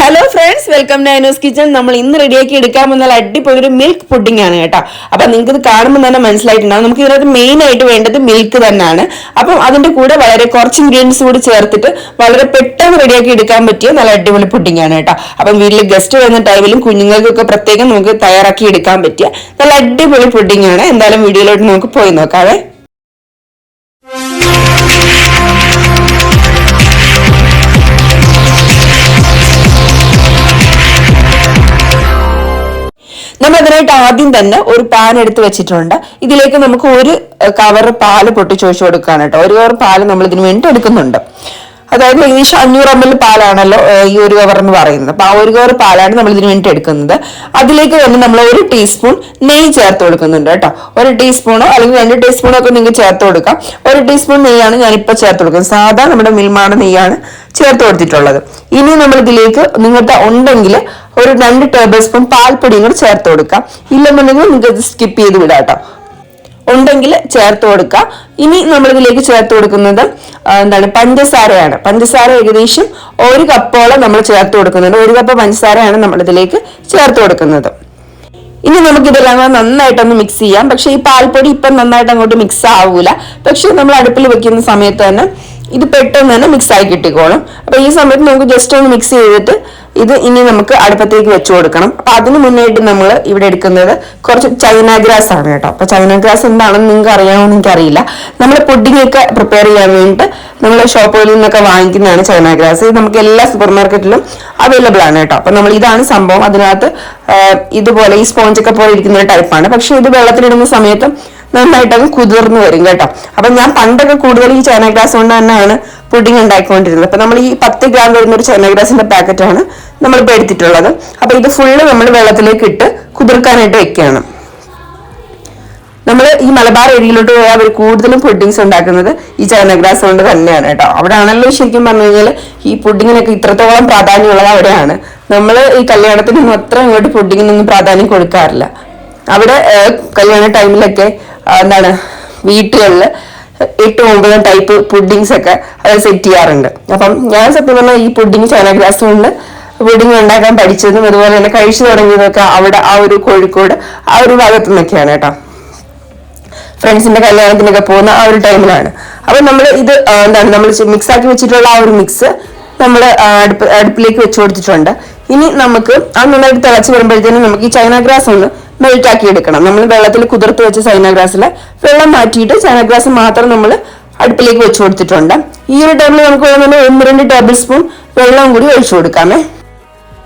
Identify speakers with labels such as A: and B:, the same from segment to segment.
A: Hello friends, welcome to Anu's kitchen. നമ്മൾ ഇന്ന് റെഡിയാക്കി എടുക്കാൻ വന്നാൽ അടിപൊളി ഒരു മിൽക്ക് പുഡിംഗ് ആണ് കേട്ടോ. അപ്പൊ നിങ്ങൾക്ക് ഇത് കാണുമ്പോൾ തന്നെ മനസ്സിലായിട്ടുണ്ടാവും. നമുക്ക് ഇതിനകത്ത് മെയിൻ ആയിട്ട് വേണ്ടത് മിൽക്ക് തന്നെയാണ്. അപ്പം അതിന്റെ കൂടെ വളരെ കുറച്ച് ഇൻഗ്രീഡിയൻസ് കൂടി ചേർത്തിട്ട് വളരെ പെട്ടെന്ന് റെഡിയാക്കി എടുക്കാൻ പറ്റിയ നല്ല അടിപൊളി പുഡിംഗ് ആണ് കേട്ടോ. അപ്പം വീട്ടിൽ ഗസ്റ്റ് വരുന്ന ടൈമിലും കുഞ്ഞുങ്ങൾക്കൊക്കെ പ്രത്യേകം നമുക്ക് തയ്യാറാക്കി എടുക്കാൻ പറ്റിയ നല്ല അടിപൊളി പുഡിംഗ് ആണ്. എന്തായാലും വീഡിയോയിലോട്ട് നമുക്ക് പോയി നോക്കാവേ. നമ്മൾ അതിനായിട്ട് ആദ്യം തന്നെ ഒരു പാൻ എടുത്ത് വെച്ചിട്ടുണ്ട്. ഇതിലേക്ക് നമുക്ക് ഒരു കവർ പാല് പൊട്ടിച്ചൊഴിച്ചു കൊടുക്കാൻ കേട്ടോ. ഒരു കവർ പാല് നമ്മൾ ഇതിന് വേണ്ടി എടുക്കുന്നുണ്ട്. അതായത് ഏകദേശം 500 ml പാലാണല്ലോ ഈ ഒരു കവർ എന്ന് പറയുന്നത്. അപ്പൊ ആ ഒരു കവർ പാലാണ് നമ്മൾ ഇതിന് വേണ്ടി എടുക്കുന്നത്. അതിലേക്ക് തന്നെ നമ്മൾ 1 ടീസ്പൂൺ നെയ്യ് ചേർത്ത് കൊടുക്കുന്നുണ്ട് കേട്ടോ. 1 ടീസ്പൂണോ അല്ലെങ്കിൽ 2 ടീസ്പൂണോ ഒക്കെ നിങ്ങൾക്ക് ചേർത്ത് കൊടുക്കാം. 1 ടീസ്പൂൺ നെയ്യാണ് ഞാനിപ്പോ ചേർത്ത് കൊടുക്കുന്നത്. സാധാ നമ്മുടെ മിൽമയുടെ നെയ്യാണ് ചേർത്ത് കൊടുത്തിട്ടുള്ളത്. ഇനി നമ്മൾ ഇതിലേക്ക് നിങ്ങൾക്ക് ഉണ്ടെങ്കിൽ ഒരു 2 ടേബിൾ സ്പൂൺ പാൽപ്പൊടിയും കൂടി ചേർത്ത് കൊടുക്കാം. ഇല്ലെന്നുണ്ടെങ്കിൽ നിങ്ങൾക്ക് ഇത് സ്കിപ്പ് ചെയ്ത് വിടാം കേട്ടോ. ഉണ്ടെങ്കിൽ ചേർത്ത് കൊടുക്കുക. ഇനി നമ്മൾ ഇതിലേക്ക് ചേർത്ത് കൊടുക്കുന്നത് പഞ്ചസാരയാണ്. പഞ്ചസാര ഏകദേശം 1 കപ്പോളം നമ്മൾ ചേർത്ത് കൊടുക്കുന്നുണ്ട്. 1 കപ്പ് പഞ്ചസാരയാണ് നമ്മൾ ഇതിലേക്ക് ചേർത്ത് കൊടുക്കുന്നത്. ഇനി നമുക്ക് ഇതെല്ലാം നന്നായിട്ടൊന്ന് മിക്സ് ചെയ്യാം. പക്ഷെ ഈ പാൽപ്പൊടി ഇപ്പം നന്നായിട്ട് അങ്ങോട്ട് മിക്സ് ആവൂല. പക്ഷെ നമ്മൾ അടുപ്പിൽ വെക്കുന്ന സമയത്ത് തന്നെ ഇത് പെട്ടെന്ന് തന്നെ മിക്സ് ആയി കിട്ടിക്കോളും. അപ്പൊ ഈ സമയത്ത് നമുക്ക് ജസ്റ്റ് ഒന്ന് മിക്സ് ചെയ്തിട്ട് ഇത് ഇനി നമുക്ക് അടുപ്പത്തേക്ക് വെച്ചു കൊടുക്കണം. അപ്പൊ അതിന് മുന്നായിട്ട് നമ്മൾ ഇവിടെ എടുക്കുന്നത് കുറച്ച് ചൈന ഗ്രാസ് ആണ് കേട്ടോ. അപ്പൊ ചൈന ഗ്രാസ് എന്താണെന്ന് നിങ്ങൾക്ക് അറിയാമെന്ന് എനിക്കറിയില്ല. നമ്മൾ പുഡിംഗ് ഒക്കെ പ്രിപ്പയർ ചെയ്യാൻ വേണ്ടിയിട്ട് നമ്മൾ ഷോപ്പുകളിൽ നിന്നൊക്കെ വാങ്ങിക്കുന്നതാണ് ചൈന ഗ്രാസ്. ഇത് നമുക്ക് എല്ലാ സൂപ്പർ മാർക്കറ്റിലും അവൈലബിൾ ആണ് കേട്ടോ. അപ്പൊ നമ്മൾ ഇതാണ് സംഭവം. അതിനകത്ത് ഇതുപോലെ ഈ സ്പോഞ്ചൊക്കെ പോലെ ഇരിക്കുന്ന ടൈപ്പാണ്. പക്ഷെ ഇത് വെള്ളത്തിലിടുന്ന സമയത്ത് നന്നായിട്ടങ്ങ് കുതിർന്നു വരും കേട്ടോ. അപ്പൊ ഞാൻ പണ്ടൊക്കെ കൂടുതൽ ഈ ചൈന ഗ്രാസ് കൊണ്ട് തന്നെയാണ് പുഡിംഗ് ഉണ്ടാക്കിക്കൊണ്ടിരുന്നത്. അപ്പൊ നമ്മൾ ഈ 10 ഗ്രാം വരുന്ന ഒരു ചൈന ഗ്രാസിന്റെ പാക്കറ്റാണ് നമ്മളിപ്പോൾ എടുത്തിട്ടുള്ളത്. അപ്പൊ ഇത് ഫുള്ള് നമ്മൾ വെള്ളത്തിലേക്ക് ഇട്ട് കുതിർക്കാനായിട്ട് വെക്കുകയാണ്. നമ്മൾ ഈ മലബാർ ഏരിയയിലോട്ട് പോയാൽ അവർ കൂടുതലും പുഡിങ്സ് ഉണ്ടാക്കുന്നത് ഈ ചൈന ഗ്രാസ് കൊണ്ട് തന്നെയാണ് കേട്ടോ. അവിടെ ആണല്ലോ ശരിക്കും പറഞ്ഞു കഴിഞ്ഞാൽ ഈ പുഡിങ്ങിനൊക്കെ ഇത്രത്തോളം പ്രാധാന്യമുള്ളത് അവിടെയാണ്. നമ്മൾ ഈ കല്യാണത്തിനൊന്നും അത്ര അങ്ങോട്ട് പുഡിങ്ങിനൊന്നും പ്രാധാന്യം കൊടുക്കാറില്ല. അവിടെ കല്യാണ ടൈമിലൊക്കെ വീട്ടുകളിൽ 8-9 ടൈപ്പ് പുഡിങ്സ് ഒക്കെ അത് സെറ്റ് ചെയ്യാറുണ്ട്. അപ്പം ഞാൻ സത്യം പറഞ്ഞാൽ ഈ പുഡിങ് ചൈന ഗ്രാസ് കൊണ്ട് പുഡിങ് ഉണ്ടാക്കാൻ പഠിച്ചതും അതുപോലെ തന്നെ കഴിച്ചു തുടങ്ങിയതൊക്കെ അവിടെ ആ ഒരു കോഴിക്കോട് ആ ഒരു ഭാഗത്തു നിന്നൊക്കെയാണ് കേട്ടോ. ഫ്രണ്ട്സിന്റെ കല്യാണത്തിനൊക്കെ പോകുന്ന ആ ഒരു ടൈമിലാണ്. അപ്പൊ നമ്മൾ ഇത് നമ്മൾ മിക്സ് ആക്കി വെച്ചിട്ടുള്ള ആ ഒരു മിക്സ് നമ്മൾ അടുപ്പിലേക്ക് വെച്ചു കൊടുത്തിട്ടുണ്ട്. ഇനി നമുക്ക് അത് നന്നായിട്ട് തിളച്ച് വരുമ്പോഴത്തേനും നമുക്ക് ഈ ചൈന ഗ്രാസ് ഒന്ന് മെൽറ്റ് ആക്കി എടുക്കണം. നമ്മൾ വെള്ളത്തിൽ കുതിർത്ത് വെച്ച ചൈന ഗ്രാസിലെ വെള്ളം മാറ്റിയിട്ട് ചൈന ഗ്രാസ് മാത്രം നമ്മൾ അടുപ്പിലേക്ക് വെച്ചു കൊടുത്തിട്ടുണ്ട്. ഈ ഒരു ടൈമിൽ നമുക്ക് 1-2 ടേബിൾ സ്പൂൺ വെള്ളം കൂടി ഒഴിച്ചു കൊടുക്കാമേ.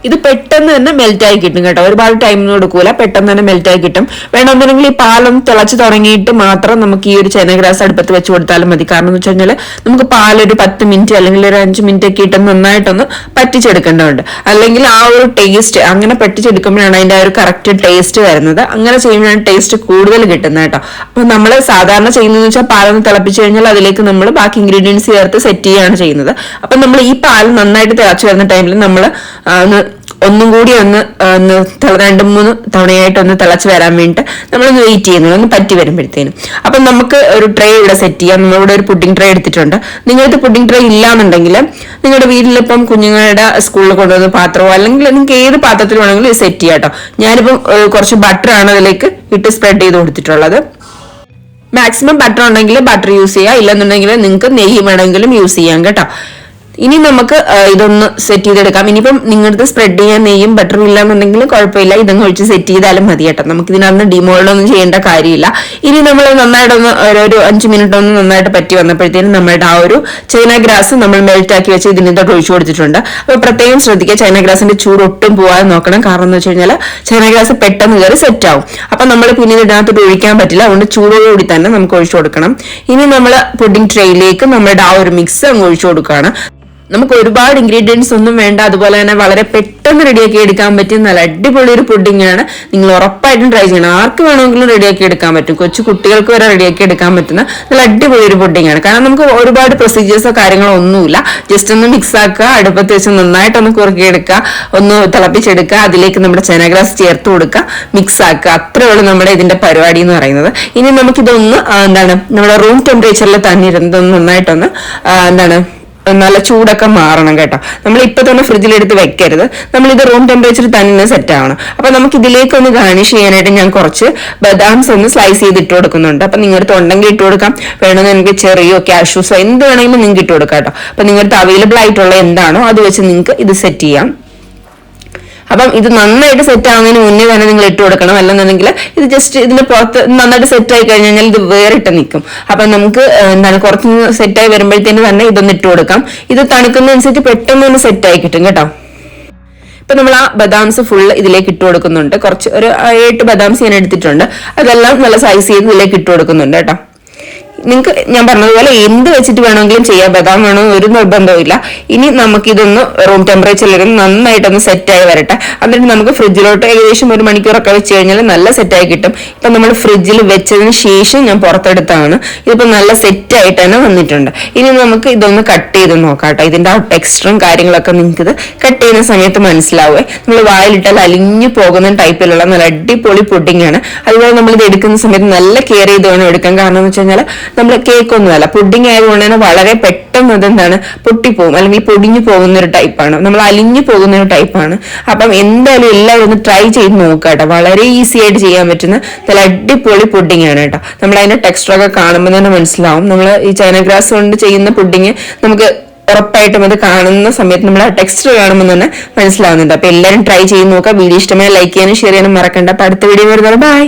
A: ഇത് പെട്ടെന്ന് തന്നെ മെൽറ്റ് ആയി കിട്ടും കേട്ടോ. ഒരുപാട് ടൈം കൊടുക്കൂല, പെട്ടെന്ന് തന്നെ മെൽറ്റ് ആയി കിട്ടും. വേണമെന്നുണ്ടെങ്കിൽ ഈ പാലൊന്ന് തിളച്ച് തുടങ്ങിയിട്ട് മാത്രം നമുക്ക് ഈ ഒരു ചൈന ഗ്രാസ് അടുപ്പത്ത് വെച്ച് കൊടുത്താലും മതി. കാരണം എന്ന് വെച്ച് കഴിഞ്ഞാൽ നമുക്ക് പാലൊരു 10 മിനിറ്റ് അല്ലെങ്കിൽ ഒരു 5 മിനിറ്റ് ഒക്കെ ഇട്ട് നന്നായിട്ടൊന്ന് പറ്റിച്ചെടുക്കേണ്ടതുണ്ട്. അല്ലെങ്കിൽ ആ ഒരു ടേസ്റ്റ് അങ്ങനെ പറ്റിച്ചെടുക്കുമ്പോഴാണ് അതിന്റെ ആ ഒരു കറക്റ്റ് ടേസ്റ്റ് വരുന്നത്. അങ്ങനെ ചെയ്യുമ്പോഴാണ് ടേസ്റ്റ് കൂടുതൽ കിട്ടുന്നത് കേട്ടോ. അപ്പൊ നമ്മൾ സാധാരണ ചെയ്യുന്നതെന്ന് വെച്ചാൽ പാലൊന്ന് തിളപ്പിച്ചു കഴിഞ്ഞാൽ അതിലേക്ക് നമ്മൾ ബാക്കി ഇൻഗ്രീഡിയൻസ് ചേർത്ത് സെറ്റ് ചെയ്യുകയാണ് ചെയ്യുന്നത്. അപ്പൊ നമ്മൾ ഈ പാൽ നന്നായിട്ട് തിളച്ചു വരുന്ന ടൈമിൽ നമ്മൾ ഒന്നും കൂടി ഒന്ന് 2-3 തവണയായിട്ട് ഒന്ന് തിളച്ച് വരാൻ വേണ്ടിയിട്ട് നമ്മളൊന്ന് വെയിറ്റ് ചെയ്യുന്നത്, ഒന്ന് പറ്റി വരുമ്പോഴത്തേനും. അപ്പൊ നമുക്ക് ഒരു ട്രേ ഇവിടെ സെറ്റ് ചെയ്യാം. നമ്മളിവിടെ ഒരു പുഡിംഗ് ട്രേ എടുത്തിട്ടുണ്ട്. നിങ്ങളുടെ പുഡിംഗ് ട്രേ ഇല്ലാന്നുണ്ടെങ്കിൽ നിങ്ങളുടെ വീട്ടിലിപ്പം കുഞ്ഞുങ്ങളുടെ സ്കൂളിൽ കൊണ്ടുവന്ന പാത്രമോ അല്ലെങ്കിൽ നിങ്ങൾക്ക് ഏത് പാത്രത്തിൽ വേണമെങ്കിലും ഇത് സെറ്റ് ചെയ്യാം കേട്ടോ. ഞാനിപ്പം കുറച്ച് ബട്ടറാണ് അതിലേക്ക് ഇട്ട് സ്പ്രെഡ് ചെയ്ത് കൊടുത്തിട്ടുള്ളത്. മാക്സിമം ബട്ടർ ഉണ്ടെങ്കിൽ ബട്ടർ യൂസ് ചെയ്യാം, ഇല്ലെന്നുണ്ടെങ്കിൽ നിങ്ങൾക്ക് നെയ്യ് വേണമെങ്കിലും യൂസ് ചെയ്യാം കേട്ടോ. ഇനി നമുക്ക് ഇതൊന്ന് സെറ്റ് ചെയ്തെടുക്കാം. ഇനിയിപ്പം നിങ്ങൾക്ക് സ്പ്രെഡ് ചെയ്യാൻ നെയ്യും ബട്ടറും ഇല്ലാന്നുണ്ടെങ്കിൽ കുഴപ്പമില്ല, ഇതങ്ങ് ഒഴിച്ച് സെറ്റ് ചെയ്താലും മതി കേട്ടോ. നമുക്ക് ഇതിനകത്ത് ഡിമോൾഡൊന്നും ചെയ്യേണ്ട കാര്യമില്ല. ഇനി നമ്മൾ നന്നായിട്ടൊന്ന് ഒരു 5 മിനിറ്റ് ഒന്ന് നന്നായിട്ട് പറ്റി വന്നപ്പോഴത്തേനും നമ്മുടെ ആ ഒരു ചൈന ഗ്രാസ് നമ്മൾ മെൽറ്റ് ആക്കി വെച്ച് ഇതിനകത്ത് ഒഴിച്ചു കൊടുത്തിട്ടുണ്ട്. അപ്പൊ പ്രത്യേകം ശ്രദ്ധിക്കുക, ചൈന ഗ്രാസിന്റെ ചൂട് ഒട്ടും പോകാതെ നോക്കണം. കാരണം എന്ന് വെച്ച് കഴിഞ്ഞാൽ ചൈന ഗ്രാസ് പെട്ടെന്ന് കയറി സെറ്റ് ആവും. അപ്പൊ നമ്മൾ പിന്നെ ഇതിനകത്തോട്ട് ഒഴിക്കാൻ പറ്റില്ല. അതുകൊണ്ട് ചൂടോടുകൂടി തന്നെ നമുക്ക് ഒഴിച്ചു കൊടുക്കണം. ഇനി നമ്മൾ പുഡിംഗ് ട്രേയിലേക്ക് നമ്മുടെ ആ ഒരു മിക്സ് അങ്ങ് ഒഴിച്ചു കൊടുക്കുകയാണ്. നമുക്ക് ഒരുപാട് ഇൻഗ്രീഡിയൻസ് ഒന്നും വേണ്ട. അതുപോലെ തന്നെ വളരെ പെട്ടെന്ന് റെഡിയാക്കി എടുക്കാൻ പറ്റിയ നല്ല അടിപൊളി ഒരു പുഡിംഗ് ആണ്. നിങ്ങൾ ഉറപ്പായിട്ടും ട്രൈ ചെയ്യണം. ആർക്ക് വേണമെങ്കിലും റെഡിയാക്കി എടുക്കാൻ പറ്റും. കൊച്ചു കുട്ടികൾക്ക് വരെ റെഡിയാക്കി എടുക്കാൻ പറ്റുന്ന നല്ല അടിപൊളി ഒരു പുഡിംഗ് ആണ്. കാരണം നമുക്ക് ഒരുപാട് പ്രൊസീജിയേഴ്സോ കാര്യങ്ങളോ ഒന്നുമില്ല. ജസ്റ്റ് ഒന്ന് മിക്സ് ആക്കുക, അടുപ്പത്ത് വെച്ച് നന്നായിട്ടൊന്ന് കുറുക്കിയെടുക്കുക, ഒന്ന് തിളപ്പിച്ചെടുക്കുക, അതിലേക്ക് നമ്മുടെ ചൈന ഗ്രാസ് ചേർത്ത് കൊടുക്കുക, മിക്സ് ആക്കുക. അത്രേ ഉള്ളൂ നമ്മുടെ ഇതിന്റെ പരിപാടി എന്ന് പറയുന്നത്. ഇനി നമുക്കിതൊന്ന് നമ്മുടെ റൂം ടെമ്പറേച്ചറിൽ തന്നെ ഇരുന്നതൊന്ന് നന്നായിട്ടൊന്ന് നല്ല ചൂടൊക്കെ മാറണം കേട്ടോ. നമ്മൾ ഇപ്പൊ തന്നെ ഫ്രിഡ്ജിലെടുത്ത് വെക്കരുത്. നമ്മൾ ഇത് റൂം ടെമ്പറേച്ചർ തന്നെ സെറ്റ് ആവണം. അപ്പൊ നമുക്ക് ഇതിലേക്ക് ഒന്ന് ഗാർണിഷ് ചെയ്യാനായിട്ട് ഞാൻ കുറച്ച് ബദാംസ് ഒന്ന് സ്ലൈസ് ചെയ്ത് ഇട്ട് കൊടുക്കുന്നുണ്ട്. അപ്പൊ നിങ്ങളുടെ ഉണ്ടെങ്കിൽ ഇട്ട് കൊടുക്കാം, വേണമെന്ന് നിങ്ങൾക്ക് ചെറിയോ കാഷ്യൂസോ എന്ത് വേണമെങ്കിലും നിങ്ങൾക്ക് ഇട്ട് കൊടുക്കാം കേട്ടോ. അപ്പൊ നിങ്ങളുടെ അവൈലബിൾ ആയിട്ടുള്ള എന്താണോ അത് വെച്ച് നിങ്ങൾക്ക് ഇത് സെറ്റ് ചെയ്യാം. അപ്പം ഇത് നന്നായിട്ട് സെറ്റ് ആവുന്നതിന് മുന്നേ തന്നെ നിങ്ങൾ ഇട്ട് കൊടുക്കണം. അല്ലെന്നുണ്ടെങ്കിൽ ഇത് ജസ്റ്റ് ഇതിന്റെ പുറത്ത് നന്നായിട്ട് സെറ്റ് ആയി കഴിഞ്ഞാൽ ഇത് വേറിട്ട് നിൽക്കും. അപ്പൊ നമുക്ക് എന്താണ് കുറച്ച് സെറ്റായി വരുമ്പോഴത്തേന് തന്നെ ഇതൊന്ന് ഇട്ട് കൊടുക്കാം. ഇത് തണുക്കുന്നതനുസരിച്ച് പെട്ടെന്ന് തന്നെ സെറ്റ് ആയി കിട്ടും കേട്ടോ. ഇപ്പൊ നമ്മൾ ആ ബദാംസ് ഫുള്ള് ഇതിലേക്ക് ഇട്ട് കൊടുക്കുന്നുണ്ട്. കുറച്ച് ഒരു 7 ബദാംസ് ഞാൻ എടുത്തിട്ടുണ്ട്. അതെല്ലാം നല്ല സൈസ് ചെയ്ത് ഇതിലേക്ക് ഇട്ട് കൊടുക്കുന്നുണ്ട് കേട്ടോ. നിങ്ങൾക്ക് ഞാൻ പറഞ്ഞതുപോലെ എന്ത് വെച്ചിട്ട് വേണമെങ്കിലും ചെയ്യാം, ബദാം വേണമെന്ന് ഒരു നിർബന്ധമില്ല. ഇനി നമുക്ക് ഇതൊന്ന് റൂം ടെമ്പറേച്ചറിൽ നന്നായിട്ടൊന്ന് സെറ്റായി വരട്ടെ. എന്നിട്ട് നമുക്ക് ഫ്രിഡ്ജിലോട്ട് ഏകദേശം 1 മണിക്കൂറൊക്കെ വെച്ച് കഴിഞ്ഞാൽ നല്ല സെറ്റായി കിട്ടും. ഇപ്പൊ നമ്മൾ ഫ്രിഡ്ജിൽ വെച്ചതിന് ശേഷം ഞാൻ പുറത്തെടുത്താണ്. ഇതിപ്പോ നല്ല സെറ്റായിട്ട് തന്നെ വന്നിട്ടുണ്ട്. ഇനി നമുക്ക് ഇതൊന്ന് കട്ട് ചെയ്ത് നോക്കാം കേട്ടോ. ഇതിന്റെ ആ ടെക്സ്ചറും കാര്യങ്ങളൊക്കെ നിങ്ങൾക്ക് ഇത് കട്ട് ചെയ്യുന്ന സമയത്ത് മനസ്സിലാവേ. നമ്മൾ വായിലിട്ടാൽ അലിഞ്ഞു പോകുന്ന ടൈപ്പിലുള്ള നല്ല അടിപൊളി പുഡിംഗ് ആണ്. അതുപോലെ നമ്മൾ ഇത് എടുക്കുന്ന സമയത്ത് നല്ല കെയർ ചെയ്ത് വേണം എടുക്കാൻ. കാരണം എന്ന് വെച്ച് കഴിഞ്ഞാൽ നമ്മൾ കേക്ക് ഒന്നുമല്ല, പുഡിംഗ് ആയതുകൊണ്ട് തന്നെ വളരെ പെട്ടെന്ന് അതെന്താണ് പൊട്ടിപ്പോകും, അല്ലെങ്കിൽ പൊടിഞ്ഞു പോകുന്ന ഒരു ടൈപ്പാണ്, നമ്മൾ അലിഞ്ഞു പോകുന്ന ഒരു ടൈപ്പാണ്. അപ്പം എന്തായാലും എല്ലാവരും ഒന്ന് ട്രൈ ചെയ്ത് നോക്കുക കേട്ടോ. വളരെ ഈസി ആയിട്ട് ചെയ്യാൻ പറ്റുന്ന നല്ല അടിപൊളി പുഡിംഗ് ആണ് കേട്ടോ. നമ്മൾ അതിന്റെ ടെക്സ്ചർ ഒക്കെ കാണുമ്പോൾ തന്നെ മനസ്സിലാവും. നമ്മൾ ഈ ചൈന ഗ്രാസ് കൊണ്ട് ചെയ്യുന്ന പുഡിംഗ് നമുക്ക് ഉറപ്പായിട്ടും അത് കാണുന്ന സമയത്ത് നമ്മൾ ആ ടെക്സ്ചർ കാണുമ്പോൾ തന്നെ മനസ്സിലാവുന്നുണ്ട്. അപ്പൊ എല്ലാവരും ട്രൈ ചെയ്ത് നോക്കുക. വീഡിയോ ഇഷ്ടമായി ലൈക്ക് ചെയ്യാനും ഷെയർ ചെയ്യാനും മറക്കണ്ട. അപ്പൊ അടുത്ത വീഡിയോ വരുന്നത് ബൈ.